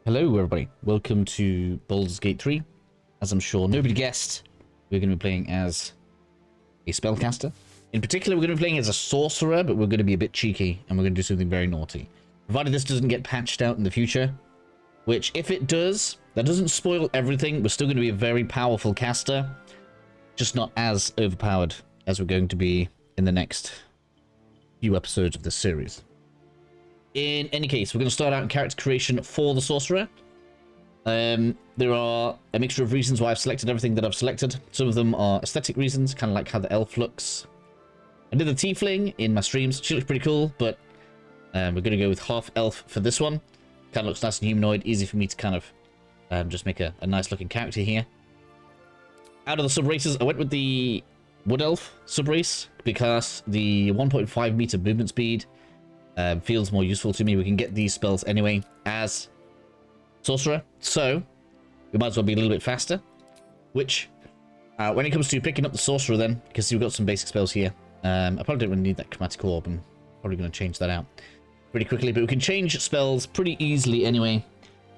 Hello everybody, welcome to Baldur's Gate 3. As I'm sure nobody guessed, we're going to be playing as a spellcaster. In particular, we're going to be playing as a sorcerer, but we're going to be a bit cheeky, and we're going to do something very naughty. Provided this doesn't get patched out in the future, which if it does, that doesn't spoil everything. We're still going to be a very powerful caster, just not as overpowered as we're going to be in the next few episodes of this series. In any case, we're going to start out in character creation for the Sorcerer. There are a mixture of reasons why I've selected everything that I've selected. Some of them are aesthetic reasons, kind of like how the elf looks. I did the tiefling in my streams. She looks pretty cool, but we're going to go with half elf for this one. Kind of looks nice and humanoid, easy for me to kind of just make a nice looking character here. Out of the sub-races, I went with the wood elf sub-race because the 1.5 meter movement speed feels more useful to me. We can get these spells anyway as sorcerer, so we might as well be a little bit faster. Which, when it comes to picking up the sorcerer, then because we've got some basic spells here, I probably don't really need that chromatic orb. I'm probably going to change that out pretty quickly, but we can change spells pretty easily anyway.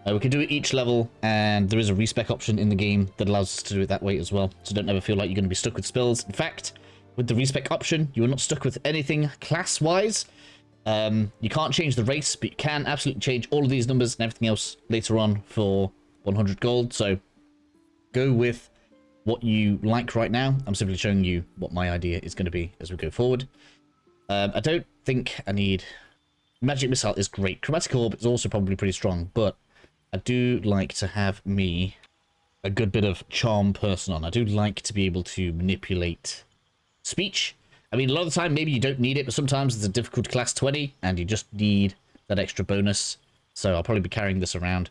We can do it each level, and there is a respec option in the game that allows us to do it that way as well. So don't ever feel like you're going to be stuck with spells. In fact, with the respec option, you are not stuck with anything class-wise. You can't change the race, but you can absolutely change all of these numbers and everything else later on for 100 gold. So go with what you like right now. I'm simply showing you what my idea is going to be as we go forward. I don't think I need... Magic Missile is great. Chromatic Orb is also probably pretty strong, but I do like to have me a good bit of charm person on. I do like to be able to manipulate speech. I mean, a lot of the time, maybe you don't need it, but sometimes it's a difficult class 20, and you just need that extra bonus. So I'll probably be carrying this around.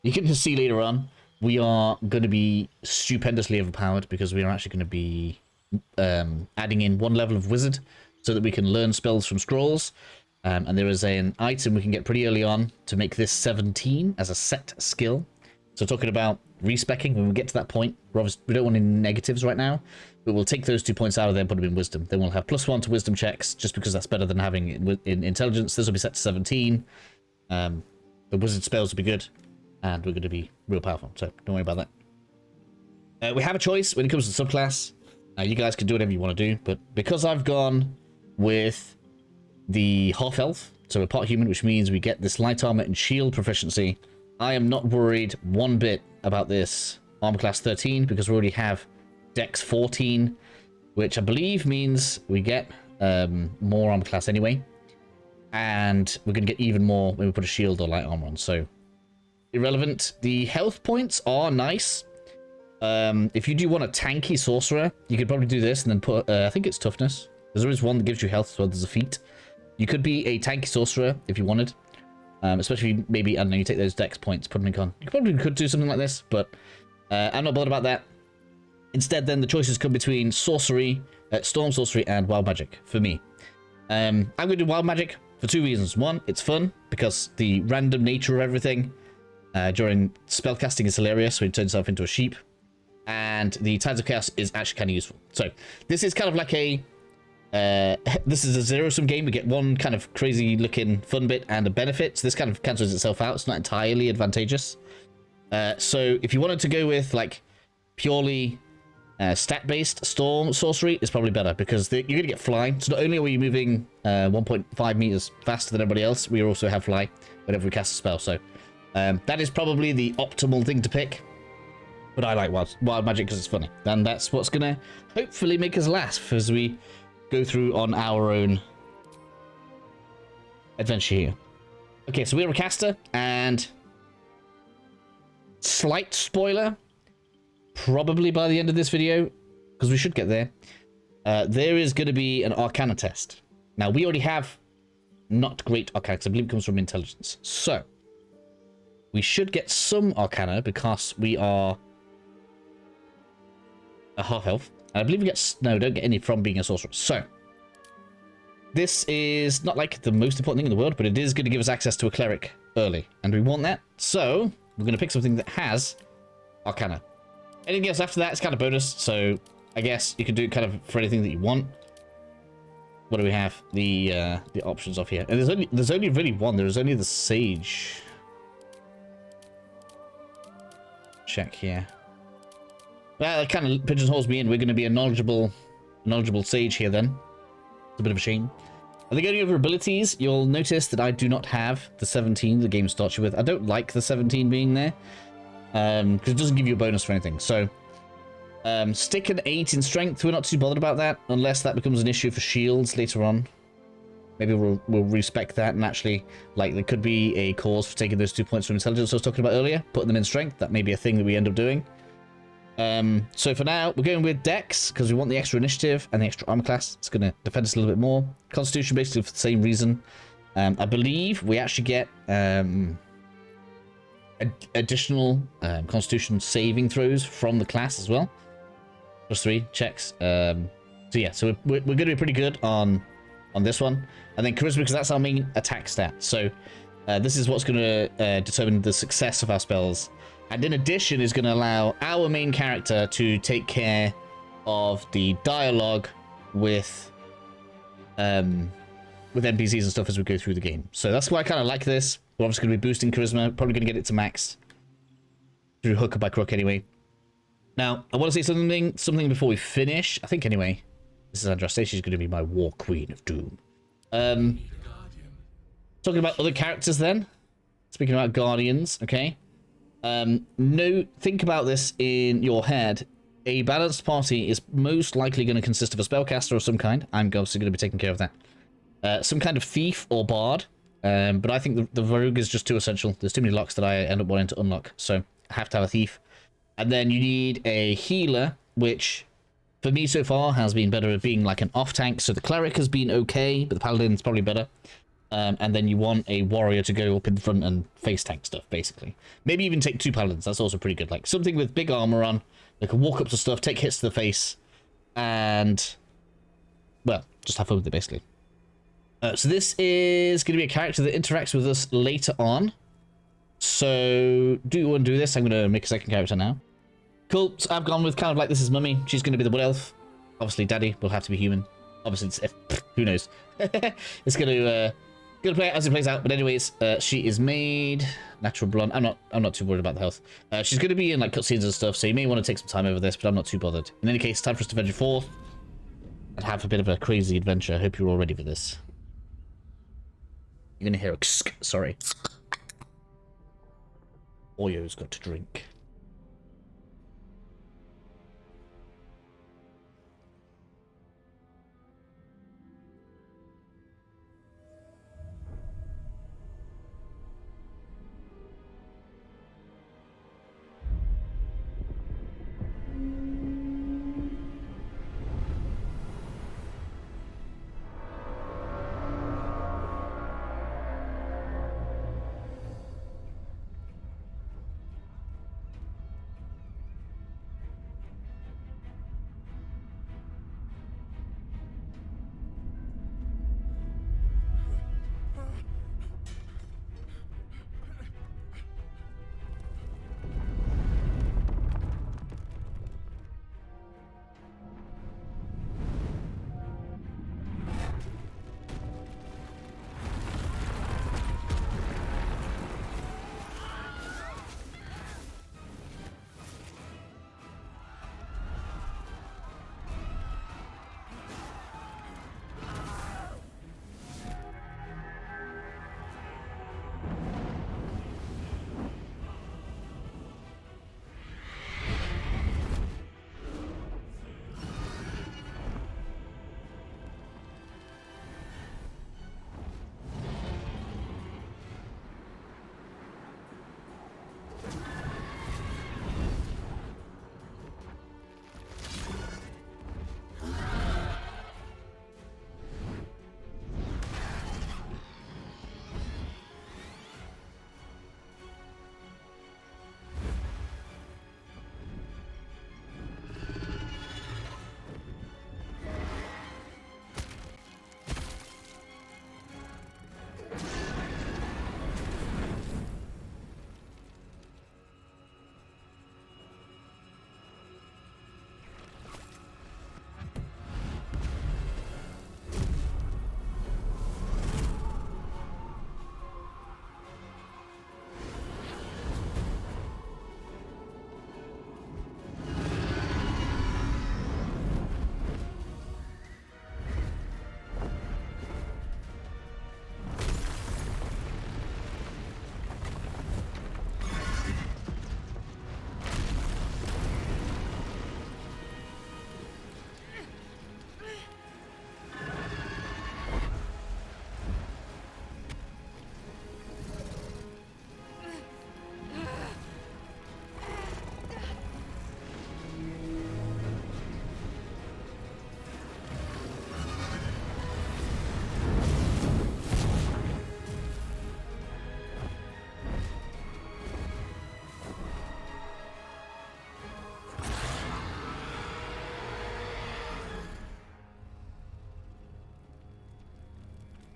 You can just see later on, we are going to be stupendously overpowered, because we are actually going to be adding in one level of wizard, so that we can learn spells from scrolls. And there is an item we can get pretty early on to make this 17 as a set skill. So talking about respecking, when we get to that point, we don't want any negatives right now, but we'll take those 2 points out of there and put them in wisdom. Then we'll have +1 to wisdom checks, just because that's better than having it in intelligence. This will be set to 17. The wizard spells will be good, and we're going to be real powerful, so don't worry about that. We have a choice when it comes to subclass. You guys can do whatever you want to do, but because I've gone with the half elf, so we're part human, which means we get this light armor and shield proficiency, I am not worried one bit about this armor class 13, because we already have dex 14, which I believe means we get more armor class anyway, and we're going to get even more when we put a shield or light armor on, so irrelevant. The health points are nice. If you do want a tanky sorcerer, you could probably do this and then put, I think it's toughness. There is one that gives you health, so there's a feat. You could be a tanky sorcerer if you wanted. Especially if you maybe, I don't know, you take those dex points, put them in con. You probably could do something like this, but I'm not bothered about that. Instead, then, the choices come between sorcery, storm sorcery, and wild magic for me. I'm going to do wild magic for 2 reasons. One, it's fun, because the random nature of everything during spellcasting is hilarious when it turns itself into a sheep. And the Tides of Chaos is actually kind of useful. So, this is kind of like a... this is a zero-sum game. We get one kind of crazy-looking fun bit and a benefit. So this kind of cancels itself out. It's not entirely advantageous. So if you wanted to go with like purely stat-based storm sorcery, it's probably better, because you're going to get fly. So not only are we moving 1.5 meters faster than everybody else, we also have fly whenever we cast a spell. So that is probably the optimal thing to pick. But I like wild magic because it's funny. And that's what's going to hopefully make us laugh as we go through on our own adventure here. Okay, so we're a caster, and slight spoiler, probably by the end of this video, because we should get there, there is going to be an Arcana test. Now, we already have not great Arcana, because I believe it comes from intelligence. So, we should get some Arcana, because we are a half-elf. I believe we get... No, don't get any from being a sorcerer. So, this is not like the most important thing in the world, but it is going to give us access to a cleric early. And we want that. So, we're going to pick something that has Arcana. Anything else after that is kind of bonus. So, I guess you can do it kind of for anything that you want. What do we have? The options off here. And there's only really one. There's only the Sage. check here. Well, it kind of pigeonholes me in. We're going to be a knowledgeable sage here then. It's a bit of a shame. I think going over abilities, you'll notice that I do not have the 17 the game starts you with. I don't like the 17 being there. Because it doesn't give you a bonus for anything. So, stick an 8 in strength. We're not too bothered about that. Unless that becomes an issue for shields later on. Maybe we'll respect that and actually, like, there could be a cause for taking those 2 points from intelligence I was talking about earlier. Putting them in strength. That may be a thing that we end up doing. So for now, we're going with Dex, because we want the extra initiative and the extra armor class. It's going to defend us a little bit more. Constitution, basically for the same reason. I believe we actually get additional Constitution saving throws from the class as well. +3 checks. So yeah, so we're going to be pretty good on this one. And then Charisma, because that's our main attack stat. So this is what's going to determine the success of our spells. And in addition, is going to allow our main character to take care of the dialogue with NPCs and stuff as we go through the game. So that's why I kind of like this. We're obviously going to be boosting Charisma. Probably going to get it to max through hook or by crook anyway. Now, I want to say something before we finish. I think anyway, this is Andraste. She's going to be my War Queen of Doom. Talking about other characters then. Speaking about Guardians, okay. Think about this in your head. A balanced party is most likely going to consist of a spellcaster of some kind. I'm obviously going to be taking care of that. Some kind of thief or bard. But I think the rogue is just too essential. There's too many locks that I end up wanting to unlock. So I have to have a thief. And then you need a healer, which for me so far has been better at being like an off tank. So the cleric has been okay, but the paladin's probably better. And then you want a warrior to go up in front and face tank stuff, basically. Maybe even take 2 paladins. That's also pretty good. Like something with big armor on. They can walk up to stuff, take hits to the face, and, well, just have fun with it, basically. So this is going to be a character that interacts with us later on. So, do you want to do this? I'm going to make a second character now. Cool. So I've gone with kind of like this is Mummy. She's going to be the wood elf. Obviously, Daddy will have to be human. Obviously, it's who knows. It's going to play out as it plays out. But anyways, she is made natural blonde. I'm not too worried about the health. She's going to be in like cutscenes and stuff, so you may want to take some time over this, but I'm not too bothered. In any case, time for us to venture forth and have a bit of a crazy adventure. I hope you're all ready for this. You're going to hear a sorry. Oyo's got to drink.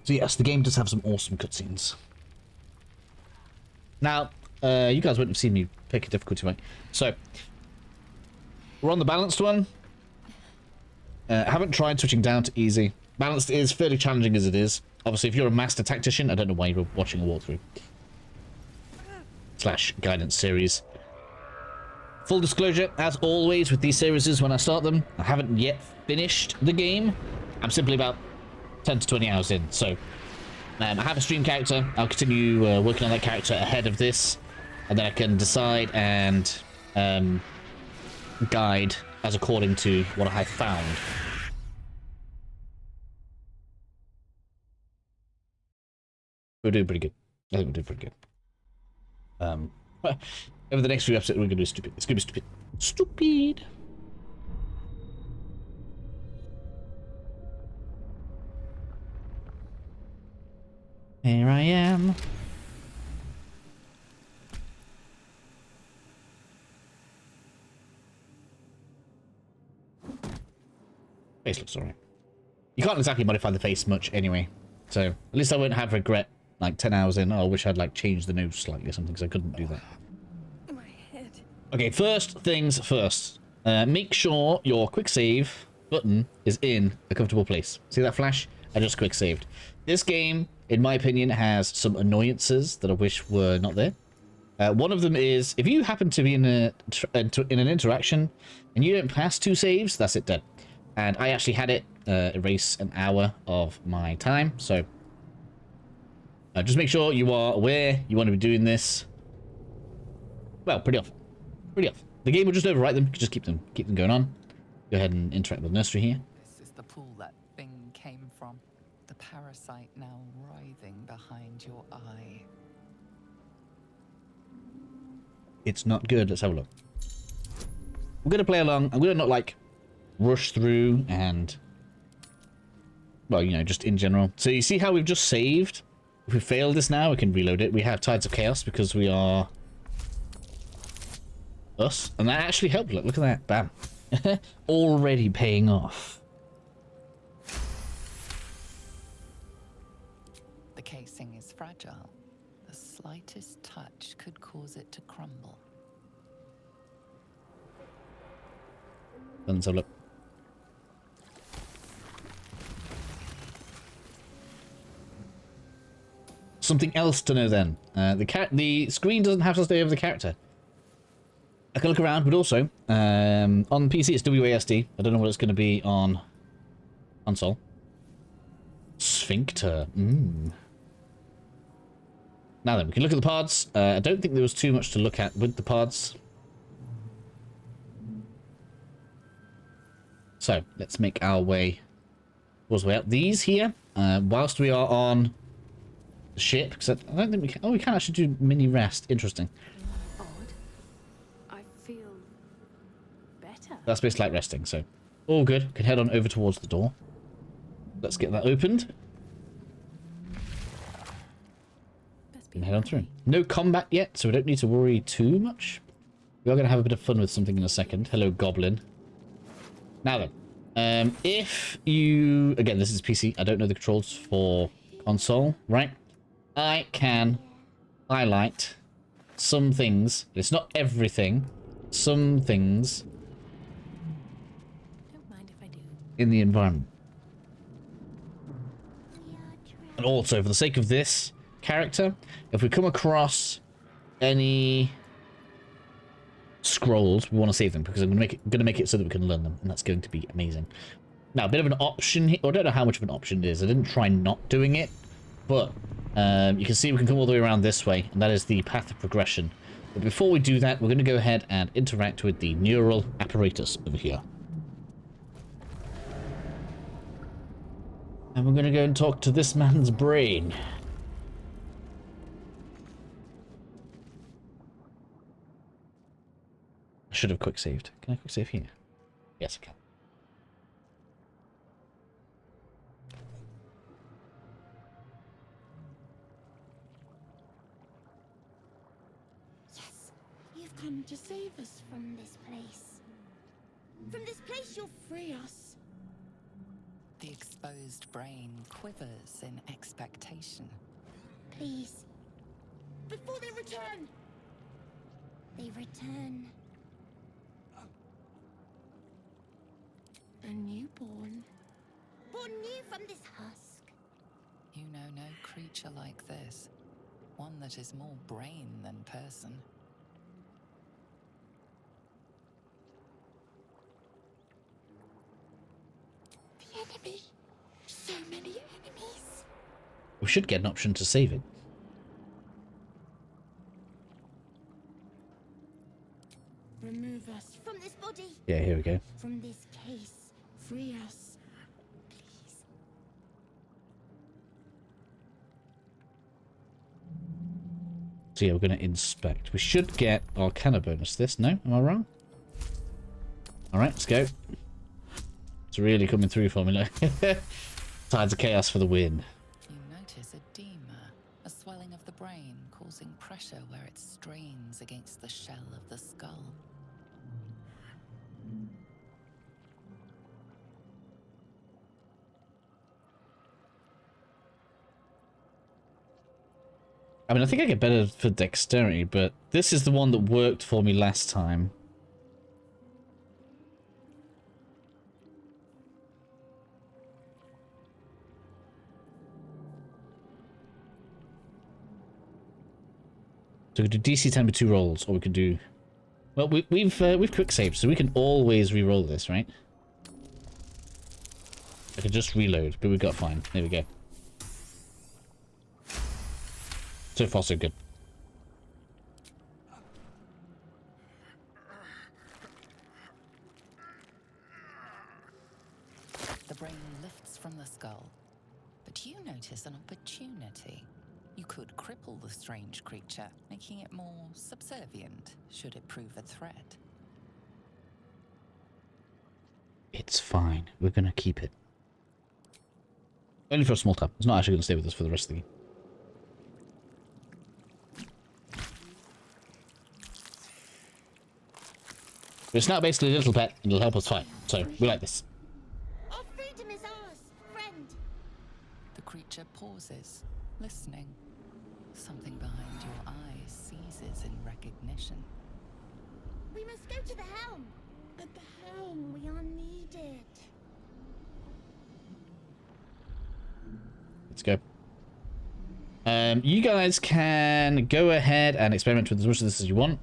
So yes, the game does have some awesome cutscenes. Now, you guys wouldn't have seen me pick a difficulty, right? So, we're on the balanced one. Haven't tried switching down to easy. Balanced is fairly challenging as it is. Obviously, if you're a master tactician, I don't know why you're watching a walkthrough. / guidance series. Full disclosure, as always with these series when I start them, I haven't yet finished the game. I'm simply about 10 to 20 hours in, so I have a stream character. I'll continue working on that character ahead of this, and then I can decide and guide as according to what I found. We're doing pretty good. I think we're doing pretty good. Over the next few episodes, we're going to do stupid. It's going to be stupid. Stupid! Here I am. Face looks alright. You can't exactly modify the face much anyway. So, at least I won't have regret, like, 10 hours in. Oh, I wish I'd, like, changed the nose slightly or something, because I couldn't do that. My head. Okay, first things first. Make sure your quick save button is in a comfortable place. See that flash? I just quick saved. This game, in my opinion, has some annoyances that I wish were not there. One of them is, if you happen to be in an interaction and you don't pass 2 saves, that's it, dead. And I actually had it erase an hour of my time, so just make sure you are aware you want to be doing this. Well, pretty often. Pretty often. The game will just overwrite them. You can just keep them going on. Go ahead and interact with nursery here. This is the pool that thing came from. The parasite now writhing behind your eye. It's not good. Let's have a look. We're going to play along. I'm going to not, like, rush through and, well, you know, just in general. So you see how we've just saved? If we fail this now, we can reload it. We have Tides of Chaos because we are us. And that actually helped. Look at that. Bam. Already paying off. The casing is fragile. The slightest touch could cause it to crumble. Let's have a look. Something else to know then. The screen doesn't have to stay over the character. I can look around, but also on PC it's WASD. I don't know what it's going to be on console. Sphincter. Now then, we can look at the pods. I don't think there was too much to look at with the pods. So let's make our way towards the way out. These here, whilst we are on the ship, because I don't think we can. Oh, we can actually do mini rest. Interesting. Odd. I feel better. That's basically like resting. So all good. We can head on over towards the door. Let's get that opened. And head on through. No combat yet, so we don't need to worry too much. We are going to have a bit of fun with something in a second. Hello, Goblin. Now then, if you... Again, this is PC. I don't know the controls for console, right? I can highlight some things. It's not everything. Some things Don't mind if I do. in the environment. And also, for the sake of this character, if we come across any scrolls, we want to save them because I'm going to make it so that we can learn them, and that's going to be amazing. Now, a bit of an option here. I don't know how much of an option it is. I didn't try not doing it, but you can see we can come all the way around this way, and that is the path of progression. But before we do that, we're going to go ahead and interact with the neural apparatus over here. And we're going to go and talk to this man's brain. I should have quick saved. Can I quick save here? Yes, I can. Yes, you've come to save us from this place. From this place, you'll free us. The exposed brain quivers in expectation. Please. Before they return! They return. A newborn. Born new from this husk. You know no creature like this. One that is more brain than person. The enemy. So many enemies. We should get an option to save it. Remove us from this body. Yeah, here we go. From this case. Free us. Please. So yeah, we're going to inspect. We should get Arcana bonus this. No? Am I wrong? Alright, let's go. It's really coming through for me now. Tides of Chaos for the win. You notice edema, a swelling of the brain causing pressure where it strains against the shell of the skull. I mean, I think I get better for dexterity, but this is the one that worked for me last time. So we could do DC 10 with 2 rolls, or we could do... Well, we've quick saved, so we can always re-roll this, right? I could just reload, but we got fine. There we go. So far, so good. The brain lifts from the skull, but you notice an opportunity. You could cripple the strange creature, making it more subservient, should it prove a threat. It's fine. We're going to keep it. Only for a small time. It's not actually going to stay with us for the rest of the game. But it's now basically a little pet, and it'll help us fight. So, we like this. Our freedom is ours, friend. The creature pauses, listening. Something behind your eyes seizes in recognition. We must go to the helm. At the helm, we are needed. Let's go. You guys can go ahead and experiment with as much of this as you want.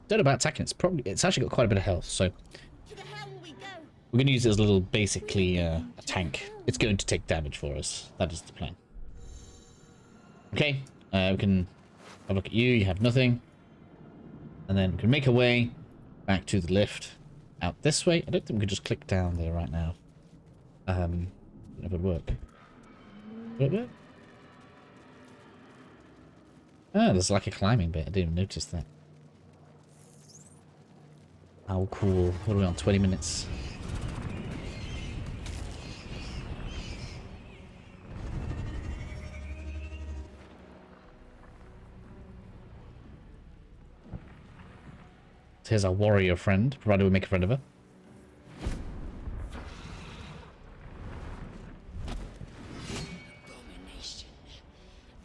Don't know about attacking. It's actually got quite a bit of health, so To the helm we go. we're going to use it as a little, basically, a tank. It's going to take damage for us. That is the plan. Okay, we can have a look at you. You have nothing. And then we can make our way back to the lift. Out this way. I don't think we could just click down there right now. It would work. Would it work? Oh, there's like a climbing bit. I didn't even notice that. How cool. What are we on? 20 minutes. So here's our warrior friend, provided we make a friend of her. Abomination.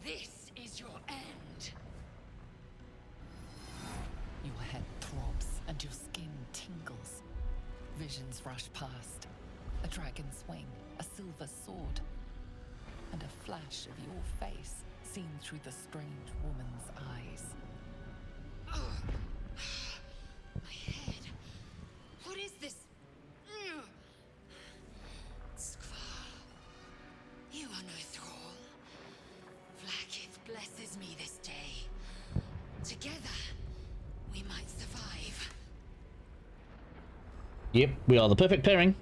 This is your end. Your head throbs and your skin tingles. Visions rush past. A dragon's wing, a silver sword, and a flash of your face seen through the strange woman's eyes. My head. What is this? Skvar. You are no thrall. Vlaakith blesses me this day. Together, we might survive. Yep, we are the perfect pairing.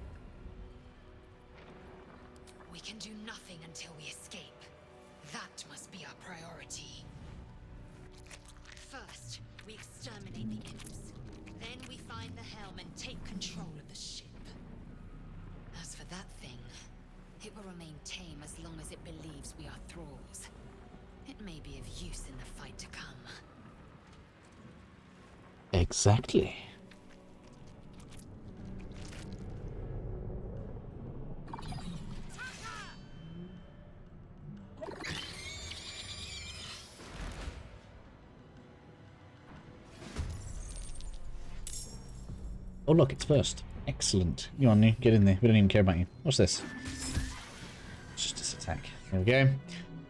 We can do nothing until we escape. That must be our priority. First, we exterminate the imps. Then we find the helm and take control of the ship. As for that thing, it will remain tame as long as it believes we are thralls. It may be of use in the fight to come. Exactly. Oh, look, it's first. Excellent. You on you? Get in there. We don't even care about you. What's this? It's just this attack. There we go.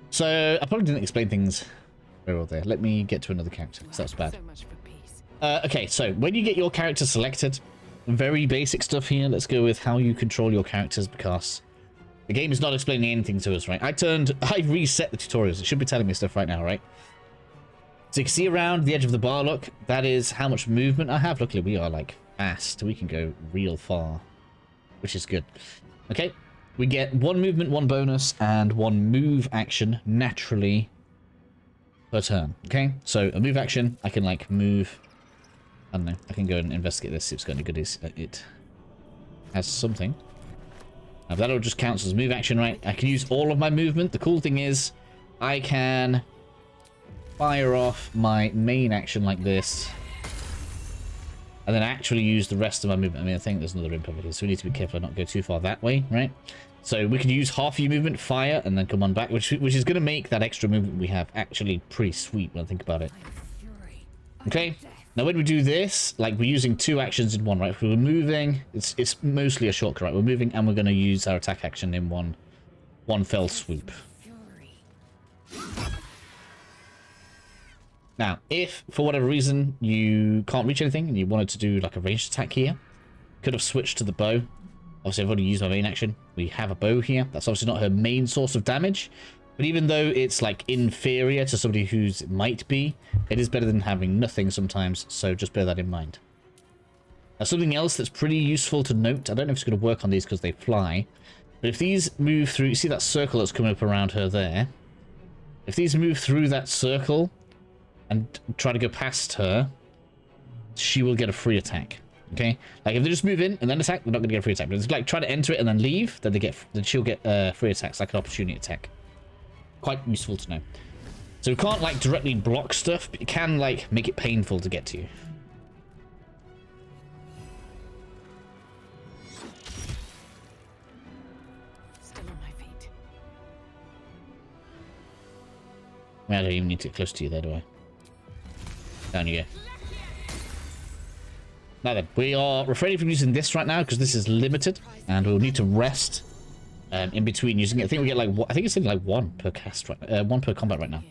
So, I probably didn't explain things very well there. Let me get to another character, because that was bad. So much for peace. Okay, so when you get your character selected, very basic stuff here. Let's go with how you control your characters, because the game is not explaining anything to us, right? I reset the tutorials. It should be telling me stuff right now, right? So you can see around the edge of the bar, look, that is how much movement I have. Luckily, we are like fast. We can go real far, which is good. Okay, we get 1 movement, 1 bonus, and 1 move action naturally per turn. Okay, so a move action, I can like move. I don't know. I can go and investigate this, see if it's got any goodies. It has something. Now that'll just count as move action, right? I can use all of my movement. The cool thing is I can fire off my main action like this, and then actually use the rest of my movement. I mean, I think there's another imp over here, so we need to be careful not go too far that way, right? So we can use half your movement, fire, and then come on back, which is going to make that extra movement we have actually pretty sweet when I think about it. Okay, now when we do this, like we're using 2 actions in one, right? If we're moving, it's mostly a shortcut, right? We're moving and we're going to use our attack action in one fell swoop. Now, if for whatever reason you can't reach anything and you wanted to do like a ranged attack here, could have switched to the bow. Obviously, I've already used my main action. We have a bow here. That's obviously not her main source of damage, but even though it's like inferior to somebody whose it might be, it is better than having nothing sometimes, so just bear that in mind. Now, something else that's pretty useful to note, I don't know if it's going to work on these because they fly, but if these move through, you see that circle that's coming up around her there? If these move through that circle and try to go past her, she will get a free attack. Okay, like if they just move in and then attack, they're not going to get a free attack. But if it's like try to enter it and then leave, then she'll get free attacks, like an opportunity attack. Quite useful to know. So we can't like directly block stuff, but you can like make it painful to get to you. Still on my feet. I don't even need to get close to you there, do I? Down you go. Now then, we are refraining from using this right now because this is limited, and we'll need to rest in between using it. I think we get like I think it's only like 1 per cast, right? 1 per combat right now.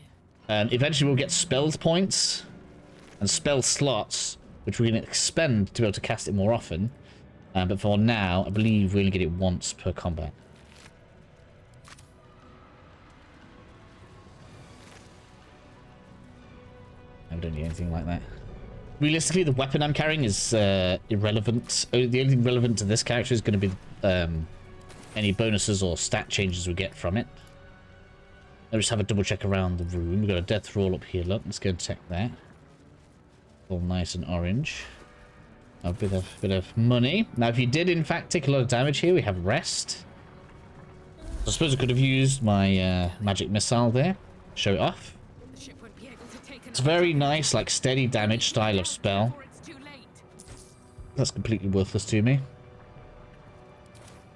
And eventually we'll get spell points and spell slots, which we're going to expend to be able to cast it more often. But for now, I believe we only get it once per combat. I don't need anything like that. Realistically, the weapon I'm carrying is irrelevant. The only thing relevant to this character is going to be any bonuses or stat changes we get from it. I'll just have a double check around the room. We've got a death roll up here. Look, let's go and check that. All nice and orange. A bit of money. Now, if you did in fact take a lot of damage here, we have rest. I suppose I could have used my magic missile there. Show it off. It's a very nice, like, steady damage style of spell. That's completely worthless to me.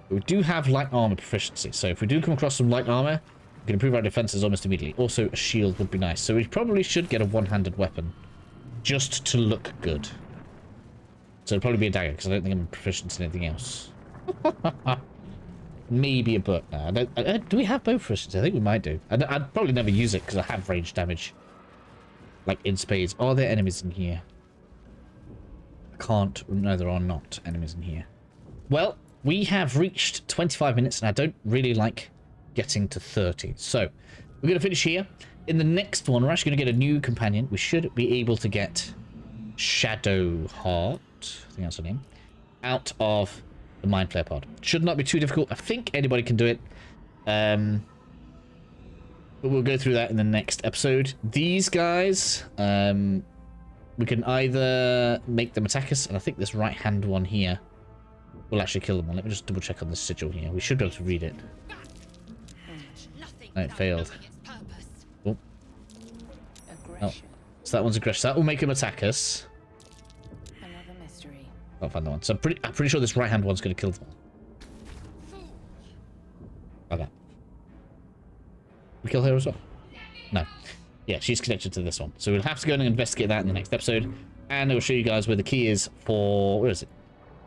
But we do have light armor proficiency, so if we do come across some light armor, we can improve our defenses almost immediately. Also, a shield would be nice. So we probably should get a one-handed weapon, just to look good. So it'll probably be a dagger, because I don't think I'm proficient in anything else. Maybe a bow. No, do we have bow proficiency? I think we might do. I'd probably never use it, because I have range damage. Like in spades. Are there enemies in here? I can't. No, there are not enemies in here. Well, we have reached 25 minutes and I don't really like getting to 30. So, we're going to finish here. In the next one, we're actually going to get a new companion. We should be able to get Shadowheart, I think that's her name, out of the Mind Flayer pod. Should not be too difficult. I think anybody can do it. But we'll go through that in the next episode. These guys, we can either make them attack us, and I think this right-hand one here will actually kill them all. Let me just double-check on this sigil here. We should be able to read it. No, it failed. Oh. Oh. So that one's aggression. That will make him attack us. Another mystery. Can't find that one. So I'm pretty sure this right-hand one's going to kill them all. Like that. We kill her as well? No. Yeah, she's connected to this one. So we'll have to go and investigate that in the next episode. And it will show you guys where the key is for... Where is it?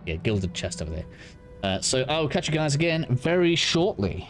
Yeah, gilded chest over there. So I'll catch you guys again very shortly.